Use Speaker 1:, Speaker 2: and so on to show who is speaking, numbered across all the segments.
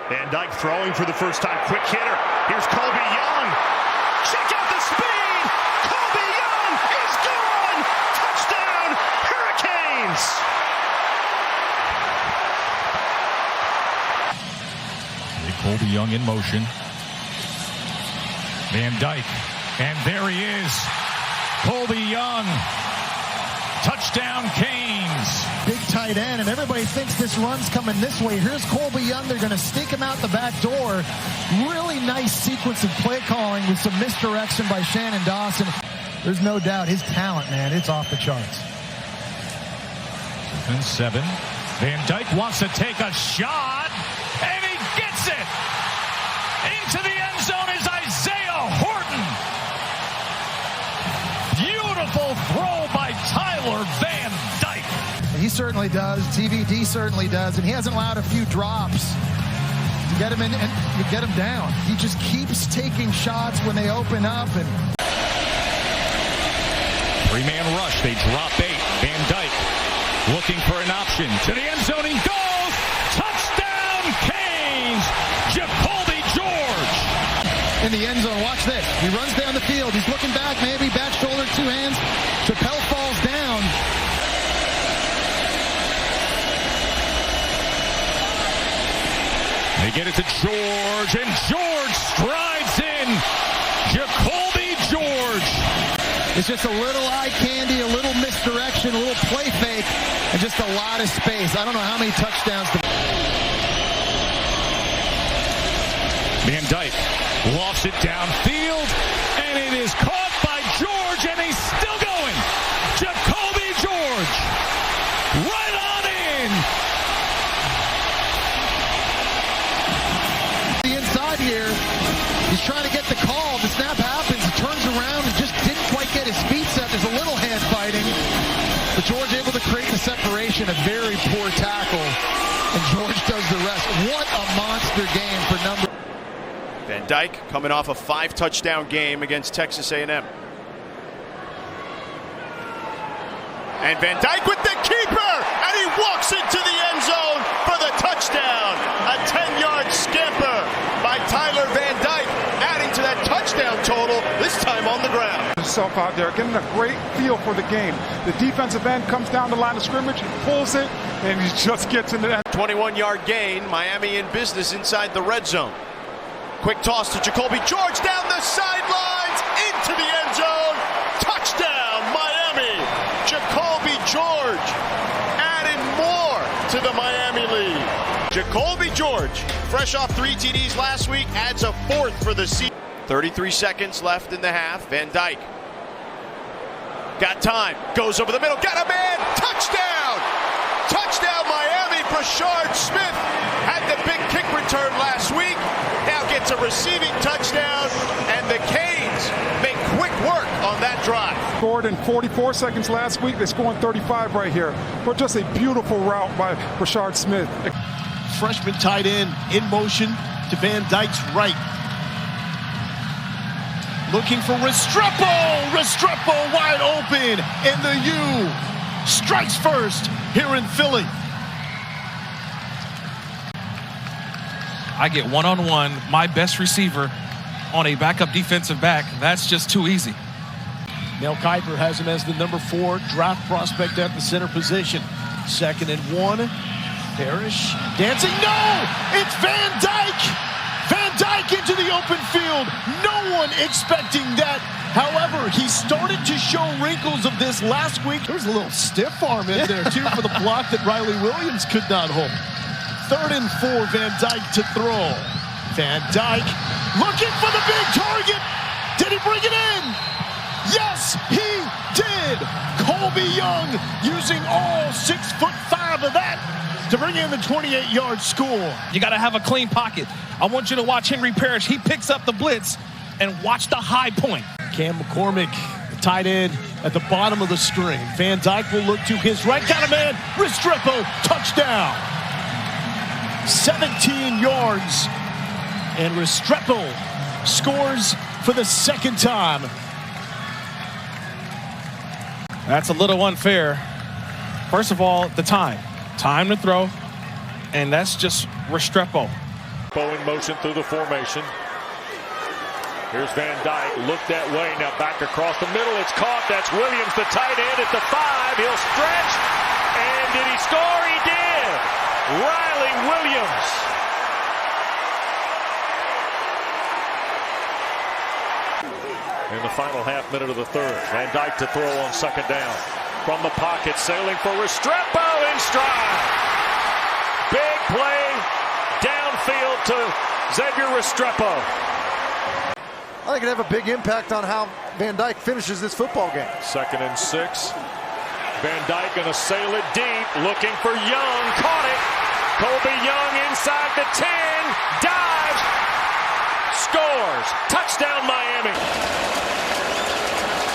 Speaker 1: Van Dyke throwing for the first time. Quick hitter. Here's Colby Young. Check out the speed. Colby Young is gone. Touchdown, Hurricanes.
Speaker 2: Colby Young in motion. Van Dyke. And there he is. Colby Young. Touchdown, Canes.
Speaker 3: Big tight end, and everybody thinks this run's coming this way. Here's Colby Young. They're going to sneak him out the back door. Really nice sequence of play calling with some misdirection by Shannon Dawson. There's no doubt his talent, man, it's off the charts.
Speaker 2: And 7. Van Dyke wants to take a shot, and he gets it. Into the end zone is Isaiah Horton. Beautiful throw by Tyler Van Dyke.
Speaker 3: He certainly does. TVD certainly does. And he hasn't allowed a few drops to get him in and get him down. He just keeps taking shots when they open up. And
Speaker 2: 3-man rush. They drop 8. Van Dyke looking for an option. To the end zone he goes. Touchdown, Canes. Jacoby George.
Speaker 3: In the end zone, watch this. He runs down the field. He's looking back, maybe back shoulder, 2 hands. Chappelle falls down.
Speaker 2: They get it to George, and George strides in. Jacoby George.
Speaker 3: It's just a little eye candy, a little misdirection, a little play fake, and just a lot of space. I don't know how many touchdowns.
Speaker 2: Van Dyke lofts it downfield, and it is caught by George, and he's still going. Jacoby George, right on in.
Speaker 3: The inside here, he's trying to get the call. The snap happens, he turns around and just didn't quite get his feet set. There's a little hand fighting, but George able to create the separation. A very poor tackle, and George does the rest. What a monster game for number.
Speaker 4: Van Dyke coming off a 5-touchdown game against Texas A&M. And Van Dyke with the keeper, and he walks into the end zone for the touchdown. A 10-yard scamper by Tyler Van Dyke, adding to that touchdown total, this time on the ground.
Speaker 5: Himself out there, getting a great feel for the game. The defensive end comes down the line of scrimmage, pulls it, and he just gets into that.
Speaker 4: 21-yard gain, Miami in business inside the red zone. Quick toss to Jacoby George down the sidelines, into the end zone. Touchdown, Miami. Jacoby George adding more to the Miami lead. Jacoby George, fresh off 3 TDs last week, adds a 4th for the season. 33 seconds left in the half. Van Dyke got time, goes over the middle, got a man, touchdown! Touchdown, Miami. Brashard Smith had the big kick return last week. Now gets a receiving touchdown, and the Canes make quick work on that drive.
Speaker 5: Scored in 44 seconds last week. They scored in 35 right here. But just a beautiful route by Brashard Smith.
Speaker 6: Freshman tight end in motion to Van Dyke's right. Looking for Restrepo. Restrepo wide open, and the U strikes first here in Philly.
Speaker 7: I get one-on-one, my best receiver on a backup defensive back. That's just too easy.
Speaker 6: Mel Kiper has him as the number 4 draft prospect at the center position. 2nd and 1. Parrish dancing. No! It's Van Dyke! Van Dyke into the open field. No one expecting that. However, he started to show wrinkles of this last week. There was a little stiff arm in there, too, for the block that Riley Williams could not hold. 3rd and 4, Van Dyke to throw. Van Dyke looking for the big target. Did he bring it in? Yes, he did. Colby Young using all 6'5" of that to bring in the 28-yard score.
Speaker 7: You got to have a clean pocket. I want you to watch Henry Parrish. He picks up the blitz and watch the high point.
Speaker 6: Cam McCormick, the tight end at the bottom of the string. Van Dyke will look to his right. Got a man. Restrepo, touchdown. 17 yards. And Restrepo scores for the 2nd time.
Speaker 7: That's a little unfair. First of all, the time to throw, and that's just Restrepo.
Speaker 8: Restrepo in motion through the formation. Here's Van Dyke, look that way, now back across the middle, it's caught, that's Williams, the tight end at the 5, he'll stretch, and did he score? He did! Riley Williams. In the final half minute of the third, Van Dyke to throw on second down. From the pocket, sailing for Restrepo in stride. Big play downfield to Xavier Restrepo.
Speaker 3: I think it'd have a big impact on how Van Dyke finishes this football game.
Speaker 8: 2nd and 6. Van Dyke going to sail it deep, looking for Young. Caught it. Colby Young inside the 10. Dives. Scores. Touchdown, Miami.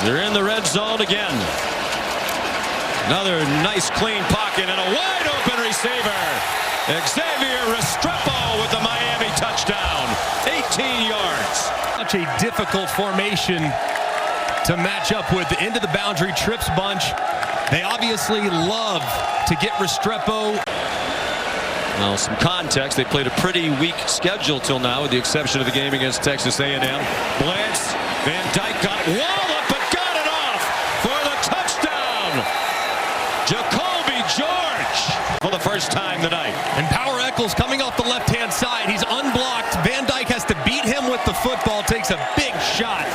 Speaker 9: They're in the red zone again. Another nice clean pocket and a wide open receiver. Xavier Restrepo with the Miami touchdown. 18 yards.
Speaker 10: Such a difficult formation to match up with. The end of the boundary trips bunch. They obviously love to get Restrepo.
Speaker 9: Well, some context. They played a pretty weak schedule till now, with the exception of the game against Texas A&M. Blitz. Van Dyke got it. Wallop, but got it off for the touchdown. Jacoby George for the first time tonight.
Speaker 10: And Power Eccles coming off the left-hand side. He's unblocked. Van Dyke has to beat him with the football. Takes a big shot.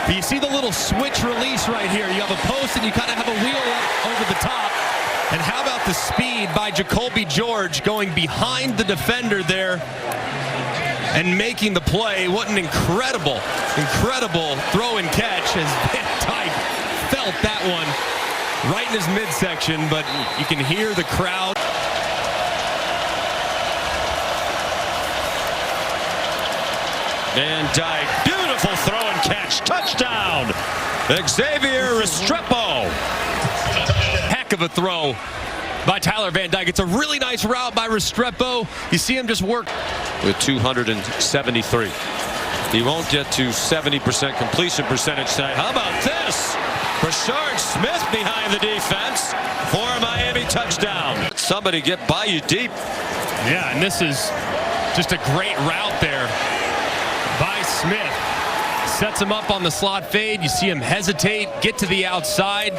Speaker 10: But you see the little switch release right here. You have a post and you kind of have a wheel up over the top. And how about the speed by Jacoby George going behind the defender there and making the play. What an incredible throw and catch as Van Dyke felt that one right in his midsection, but you can hear the crowd.
Speaker 9: Van Dyke, beautiful throw and catch, touchdown, Xavier Restrepo.
Speaker 10: Heck of a throw by Tyler Van Dyke. It's a really nice route by Restrepo. You see him just work.
Speaker 9: With 273. He won't get to 70% completion percentage tonight. How about this? Rashard Smith behind the defense for a Miami touchdown. Somebody get by you deep.
Speaker 10: Yeah, and this is just a great route there by Smith. Sets him up on the slot fade. You see him hesitate, get to the outside.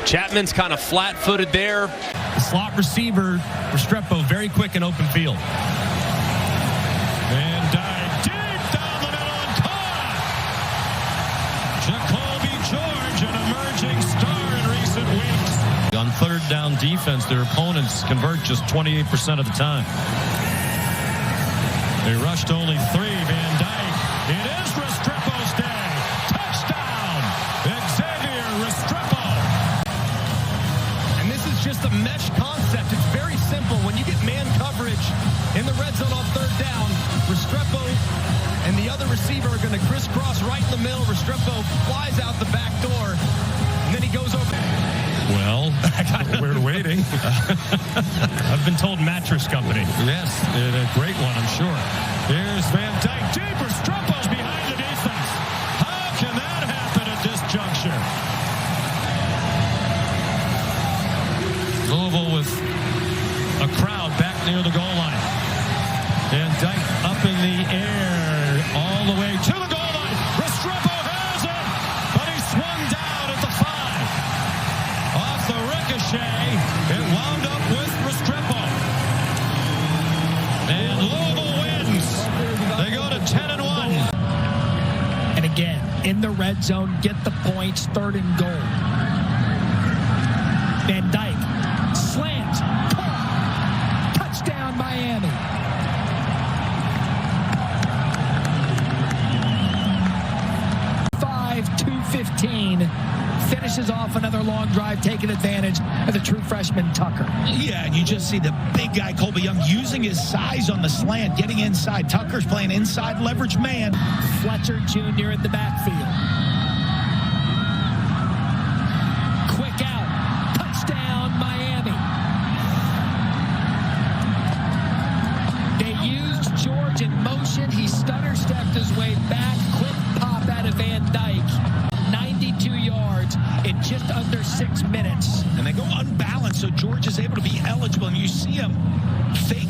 Speaker 10: Chapman's kind of flat-footed there.
Speaker 2: The slot receiver, Restrepo, very quick in open field. Van Dyke deep down the middle and caught. Jacoby George, an emerging star in recent weeks. On third down defense, their opponents convert just 28% of the time. They rushed only 3. Van Dyke. It is Restrepo's day. Touchdown, Xavier Restrepo.
Speaker 10: And this is just a mesh concept. It's very simple. When you get man coverage in the red zone on third down, Restrepo and the other receiver are going to crisscross right in the middle. Restrepo flies out the back door, and then he goes over.
Speaker 2: Well, we're waiting. I've been told Mattress Company. Yes, a great one, I'm sure. Here's Van Dyke. Deep, Restrepo's behind the defense. How can that happen at this juncture? Louisville with a crowd back near the goal line. Van Dyke up in the air all the way to the goal line. Restrepo has it, but he swung down at the 5. Off the ricochet, it wound up with Restrepo. And Louisville wins. They go to 10-1.
Speaker 11: And again, in the red zone, get the points, 3rd and goal. Van Dyke slants, caught, touchdown Miami. .215 finishes off another long drive, taking advantage of the true freshman Tucker.
Speaker 12: Yeah, and you just see the big guy Colby Young using his size on the slant, getting inside. Tucker's playing inside leverage man.
Speaker 11: Fletcher Jr. in the backfield. Quick out, touchdown Miami. They used George in motion. He stutter stepped his way back. Quick pop out of Van Dyke. 92 yards in just under 6 minutes.
Speaker 12: And they go unbalanced, so George is able to be eligible, and you see him fake